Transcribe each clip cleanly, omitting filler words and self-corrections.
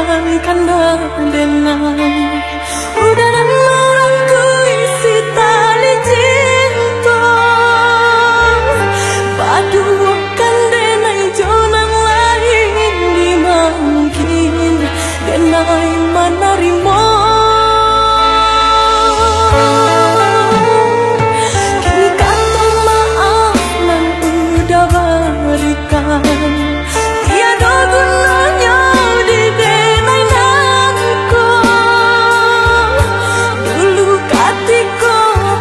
kanda denai udah dan melangku isi tali cinta padu denai jonang lain di mungkin denai menerima kini kata maaf nan udah berikan tiada gunanya di denai nanko dulu katiko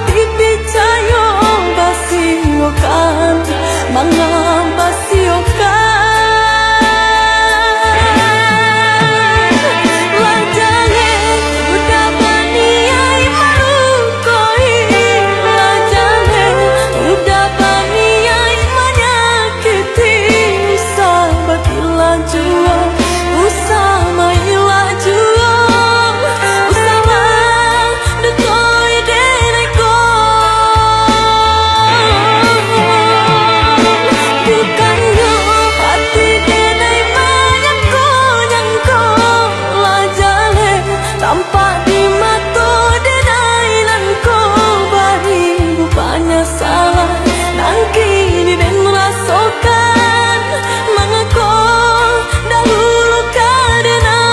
pipi cayo basiokan mengabasiokan lajane udah baniai marukoi lajane udah baniai menyakiti sahabat ilajua usama ilajua usama dekoi deneko bukannya hati denai menyangko lajale tampak di mata denai nanko bari rupanya salah nangki di den rasakan mengaku dahulu kadenai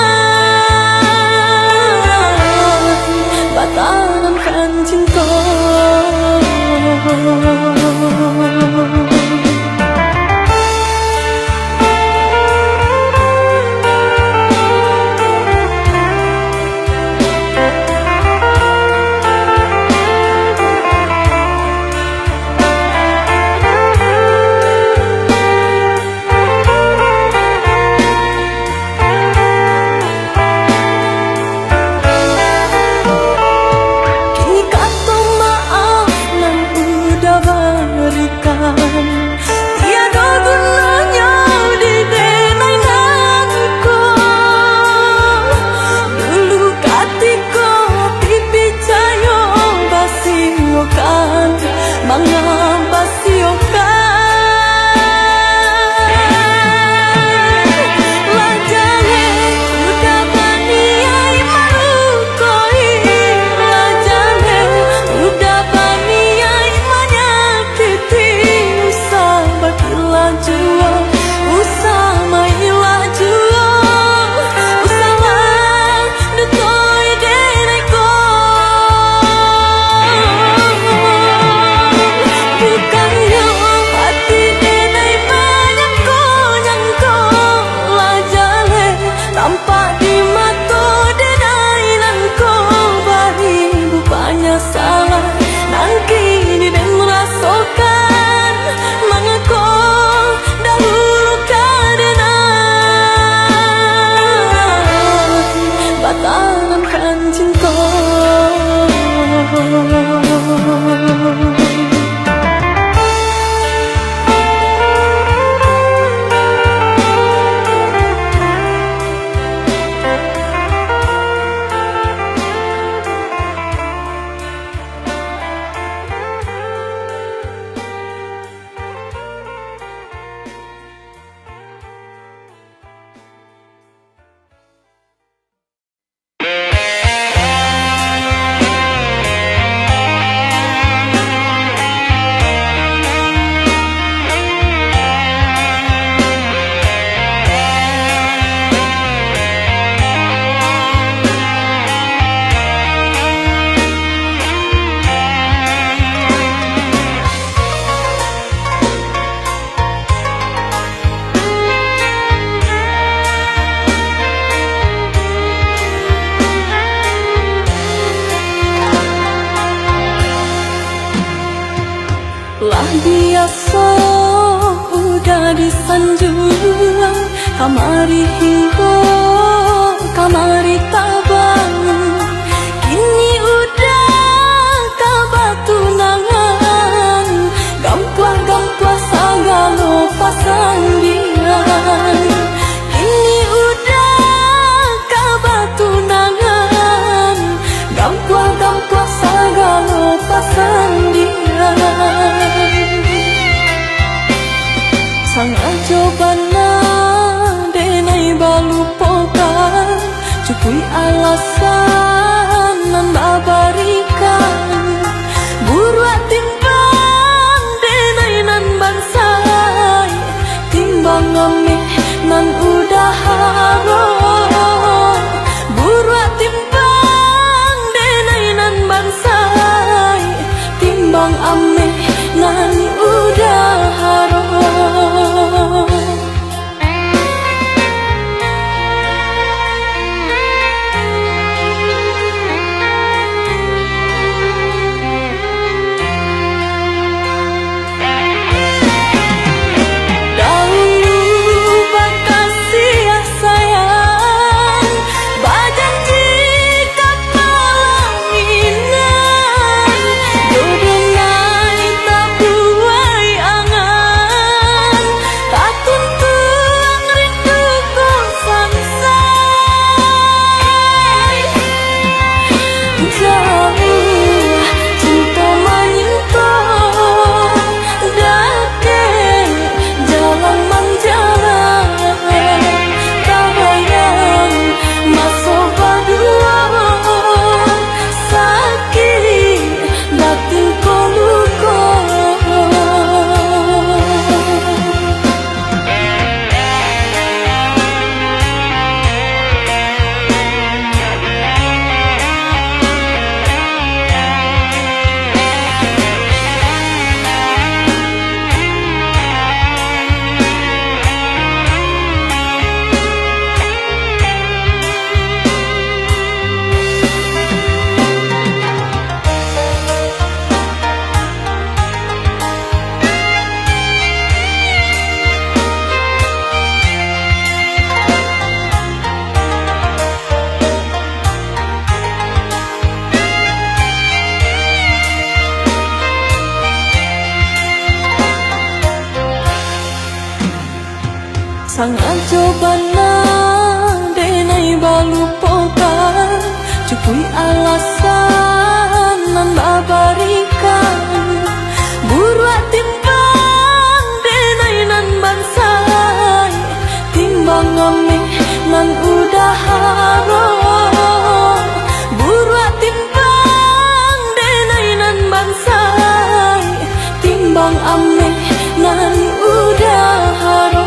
batanamkan cinta kini kata maaf nan udah berikan tiada gunanya di denai nanko dulu katiko pipi cayo basiokan mengabasiokan lajane udah baniai marukoi lajane udah baniai menyakiti sahabat ilajua usama ilajua usama dekoi deneko bukannya hati denai menyangko lajale tampak di mata denai nanko bari rupanya salah nangki di den rasakan mengaku dahulu kadenai batanamkan cinta lah biasa udah disanjung kamari hingga kamari tabang kini udah kabatunangan gampang-gampang sagalo pasandian kini udah kabatunangan gampang-gampang sagalo pasandian sang ajobana denai balupokan sangat cobana denai balu pokan cukui alasan nan babarikan buruak timbang denai nan bansai timbang ame nan udah haro buruak timbang denai nan bansai timbang ame nan udah haro.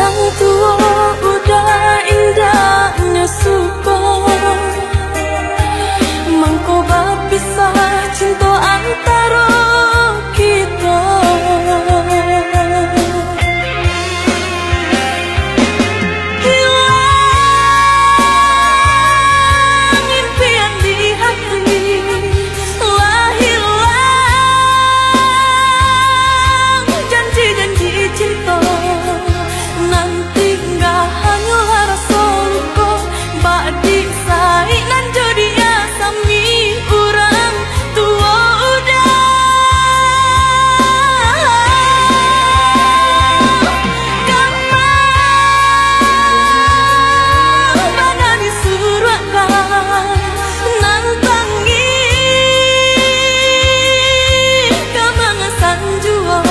Orang tua udah indahnya suka mangkoba pisah cinta antara kita. Hilang impian di hati, lah hilang janji-janji cinta. Nanti nggak hanya rasa luka, bak disai nan jadi asami orang tua udah. Kamu mana disurahkan nantangi kemangasan jua,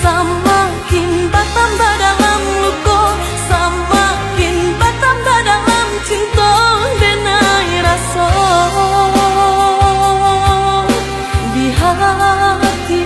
samakin bertambah dalam luka, samakin bertambah dalam cinta denai rasa di hati.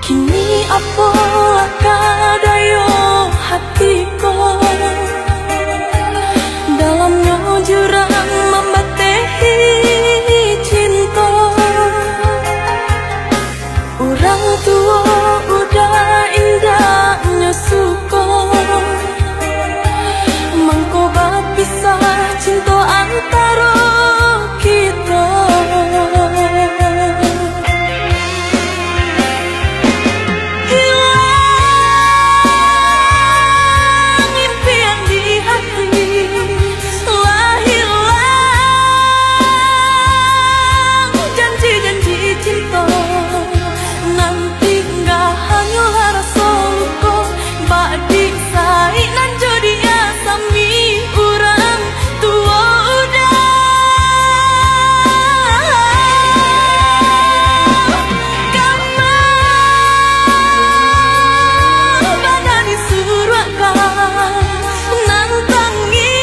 Kini apa kadayo hatiku, dalamnya jurang membatehi cinta. Orang tua udah indahnya suka mangkoba pisah cinta antara kita. Hilang impian di hati, lah hilang janji-janji cinta. Nanti nggak hanya rasa luka, bak disai nan jadi asami orang tua udah. Kamu mana disurahkan nantangi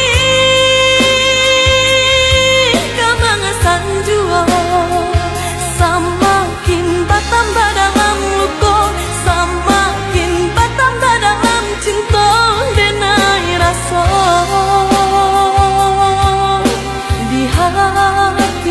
kemangasan jua, samakin bertambah dalam luka, samakin bertambah dalam cinta denai rasa di hati.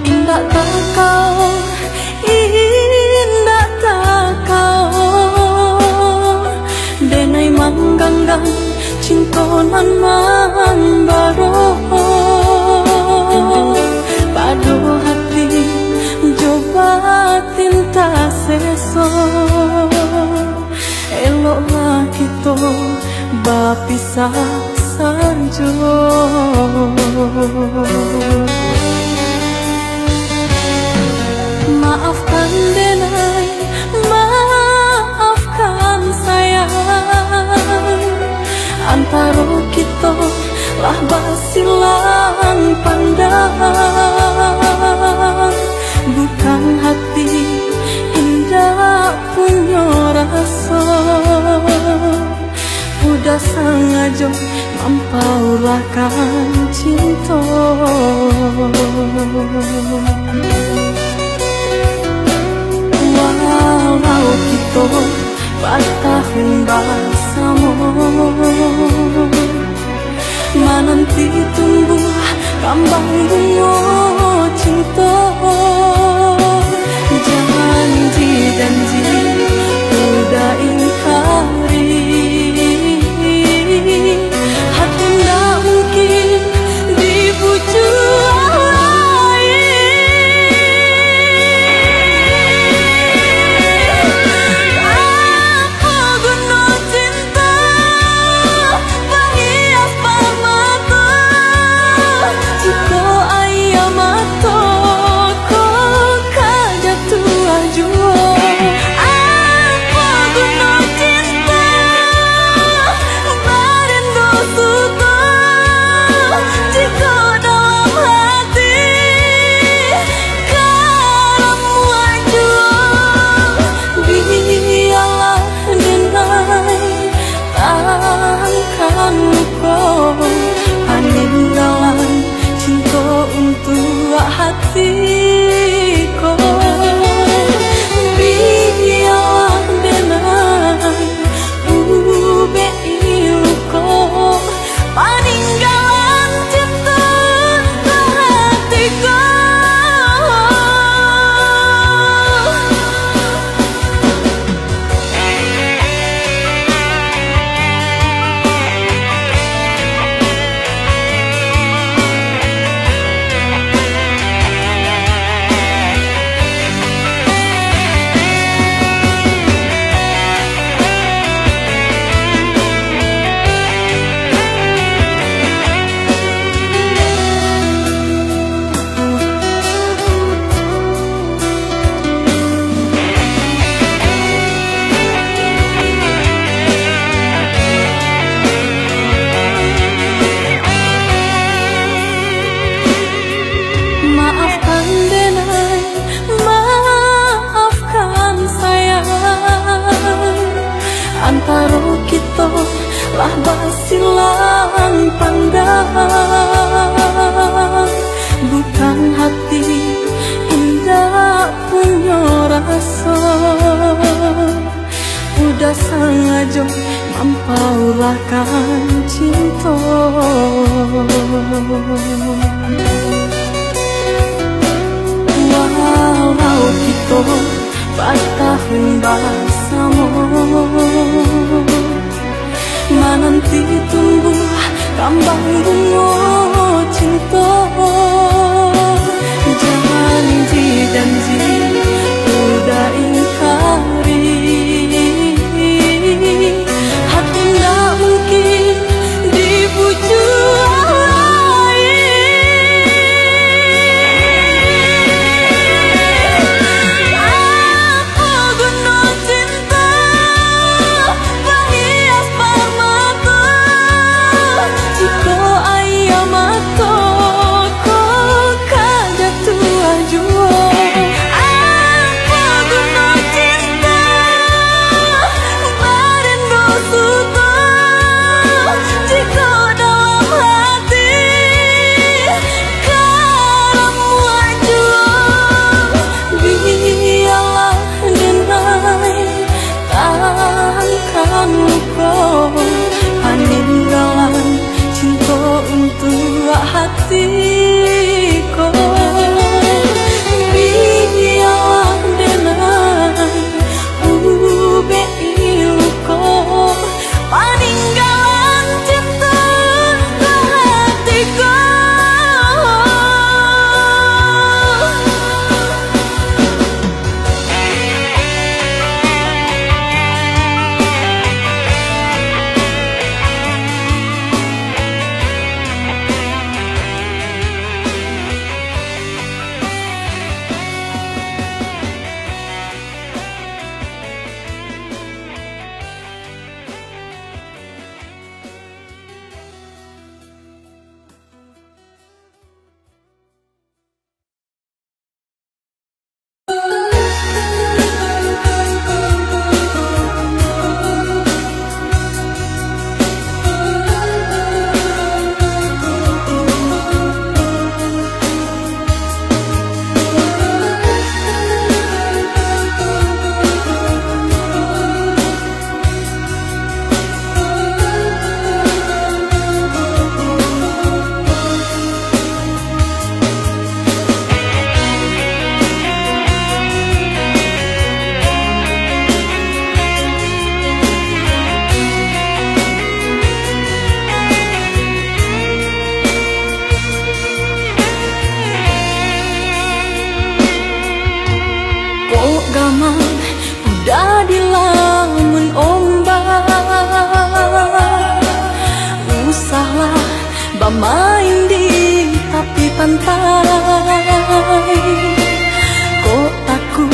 Indah tak kau denai mangganggang cinta nan membaro padu hati coba tinta seso eloklah kita bapisah saja. Maafkan denai, maafkan sayang, antara kita lah basilang pandang, bukan murahkan cinta. Walau kita bertahun bersama, menanti tumbuh kembang bunga cinta. Janji-janji udah ingkari, hati nggak mungkin dibujuk lain. Apa guna cinta menghias mata, jika ayah mata kau kajatuh jua. Apa guna cinta merindu suka, jika dalam hati kamu jua. Biarlah denai takkan kau peninggalan cinta untuk hatiku. Biarlah denai ube ilko peninggalan cinta untuk hatiku. Maafkan denai, maafkan sayang, antara kita lah basilan pandang. Bukan hati indah punya rasa, udah sengaja mampaurahkan cinta. Walau kita bertahun bersama, menanti tumbuh kembang bunga cinta. Janji-janji udah ingkari, hati nggak mungkin dibujuk lain. Apa guna cinta menghias mata, jika ayah Kok gamang udah dilamun ombak, usahlah bermain di tepi pantai. Kok takut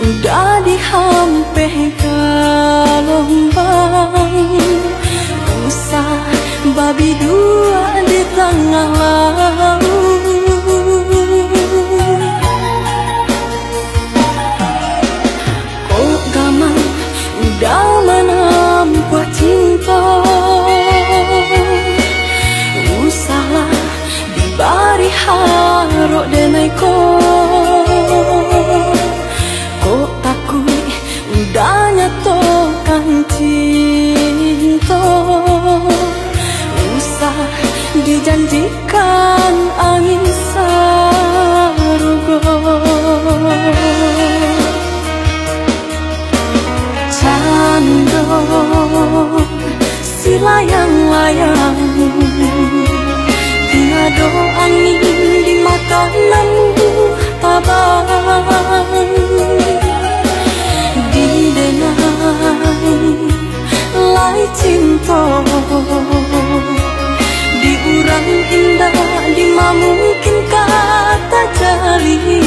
udah dihampe gelombang, usah babi dua di tengah laut. Kok gamang udah menempuh cinta, usahlah dibari harok denai kok takut udah nyatokan cinta, usah dijanjikan angin sarugo. Cando si layang-layang, tiada angin di makananmu tabang. Didenai lai cinta, diurang indah dima mungkin kata jalin.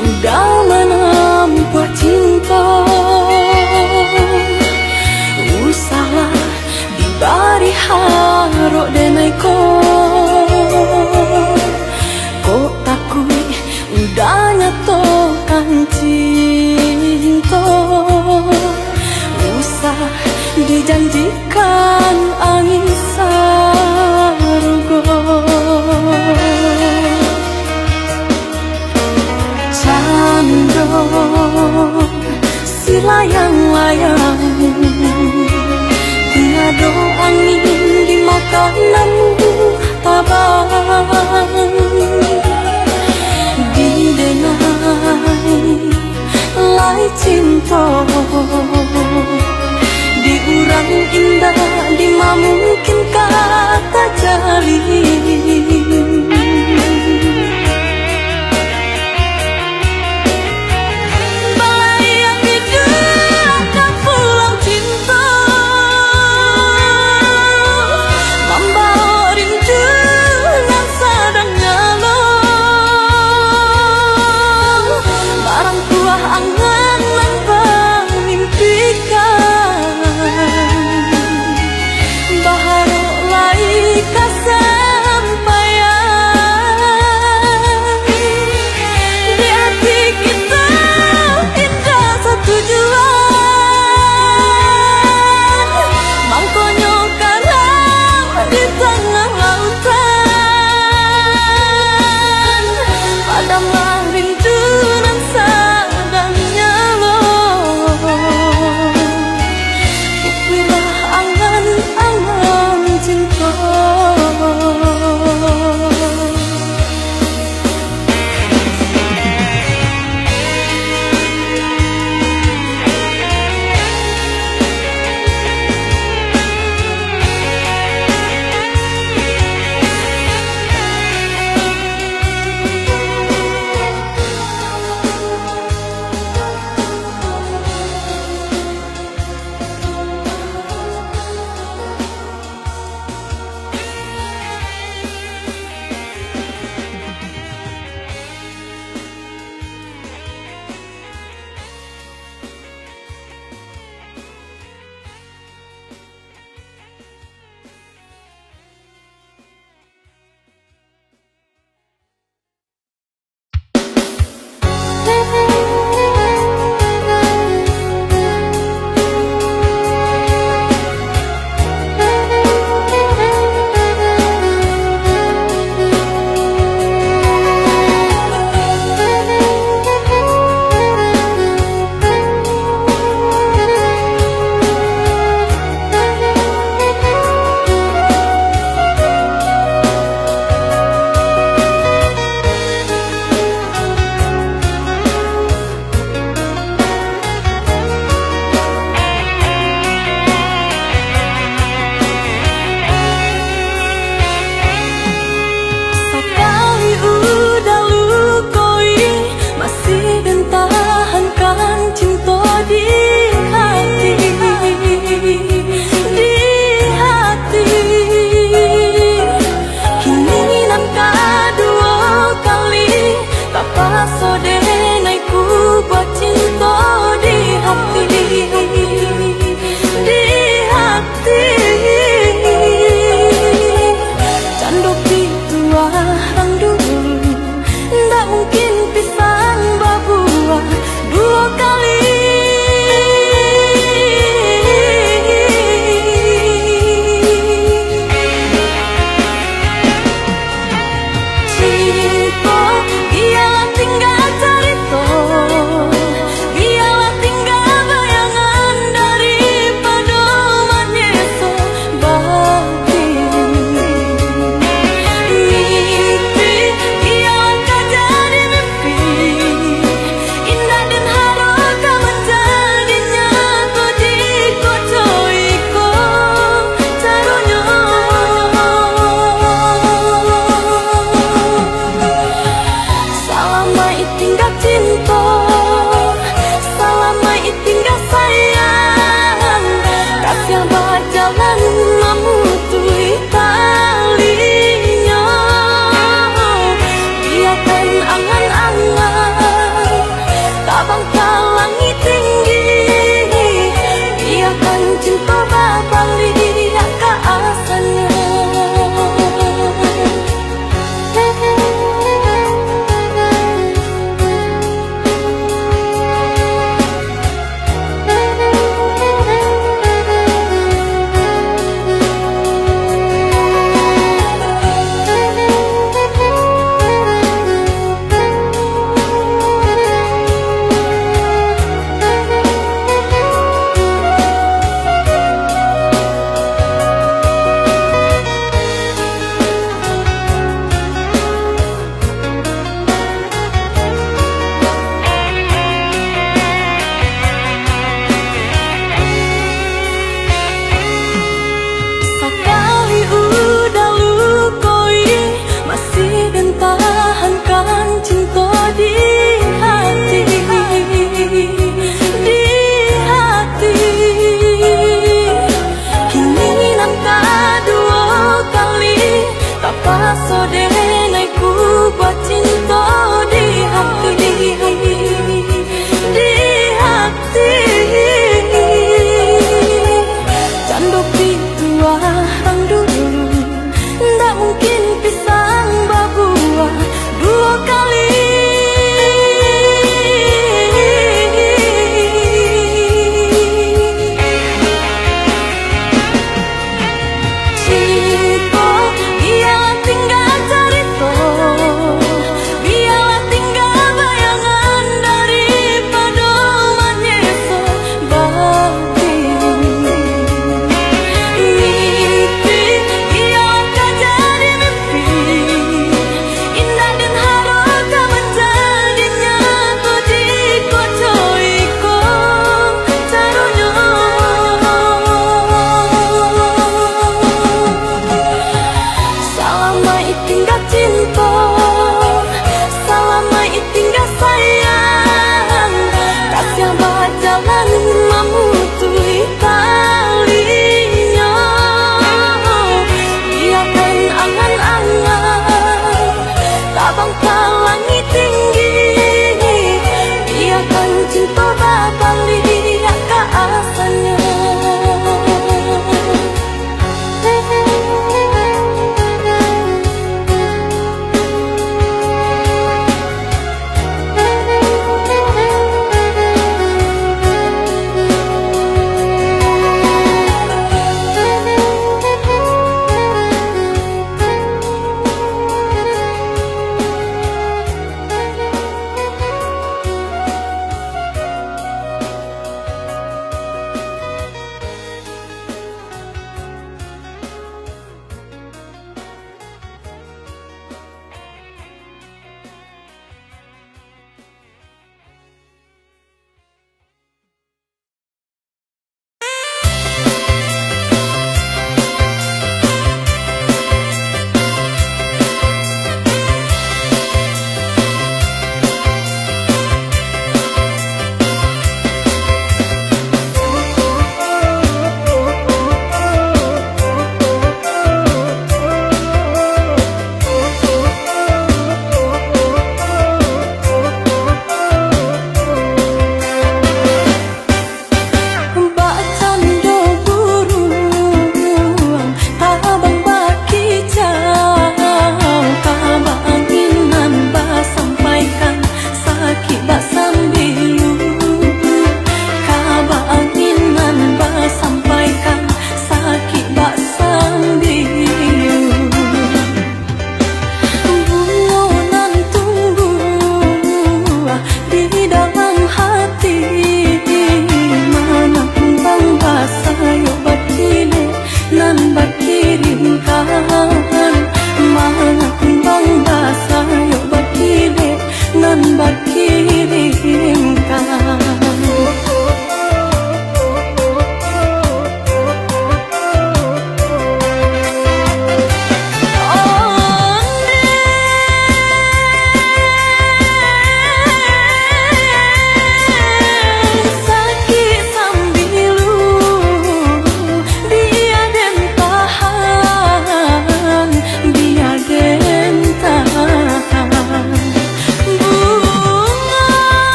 Udah menempuh cinta, usahlah dibari harok denai kok takut udah nyatokan cinta, usah dijanjikan angin sarugo. Cando si layang-layang, tiada angin di makananmu tabang. Didenai lai cinta, diurang indah dima mungkin kata jalin. Baharok lai kasampaian.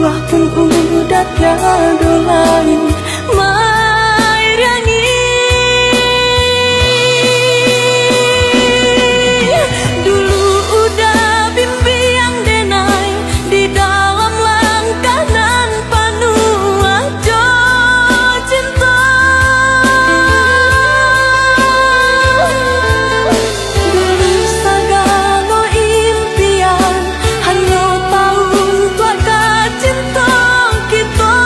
buah pun udah tiada lain Mairani. Dulu udah bimbang denai di dalam langkah nan penuh aja cinta. Dulu segala impian hanya tahu keluarga cinta kita.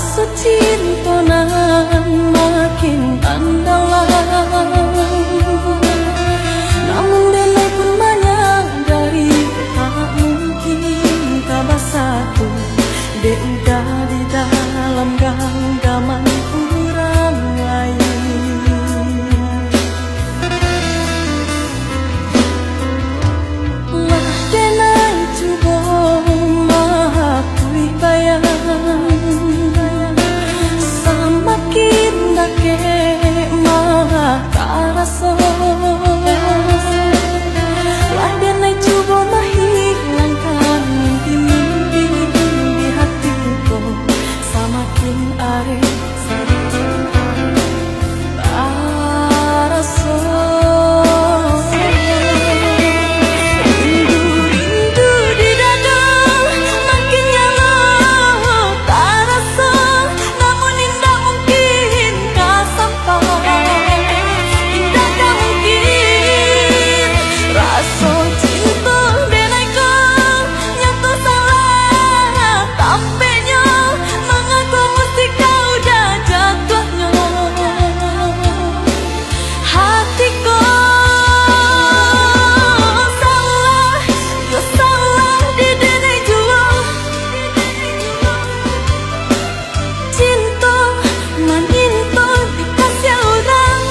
rasa cinta nan makin andalan. Namun denai pun menyadari tak mungkin kabar satu. Dek udah di dalam genggaman orang lain. Lah denai coba mengakui bayang samakin dake mah tak rasa. Lah denai coba menghilangkan mimpi-mimpi di hatiku, samakin are tak rasa. Rindu di dada makin nyala tak rasa, namun indah mungkin kau sampai. Indah tak mungkin rasa cinta denai kau nyata salah. Tampaknya mengaku mesti kau dah jatuhnya. Hatiku salah, yo salah di denai jua. Cinta meninta dikasih orang.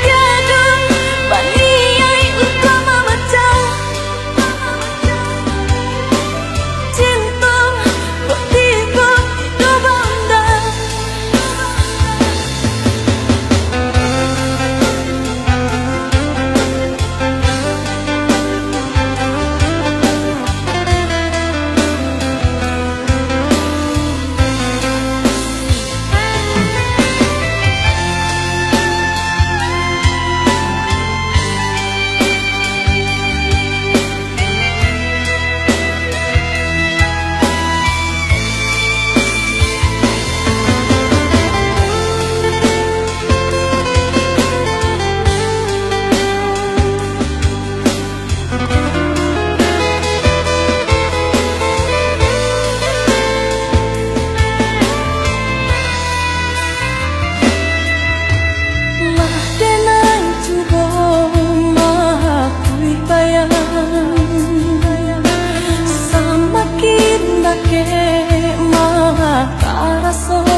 Tiada baniai utama macam cinta kok tiba coba undang. Lah denai coba mengakui bayang samakin dake mah tak rasa.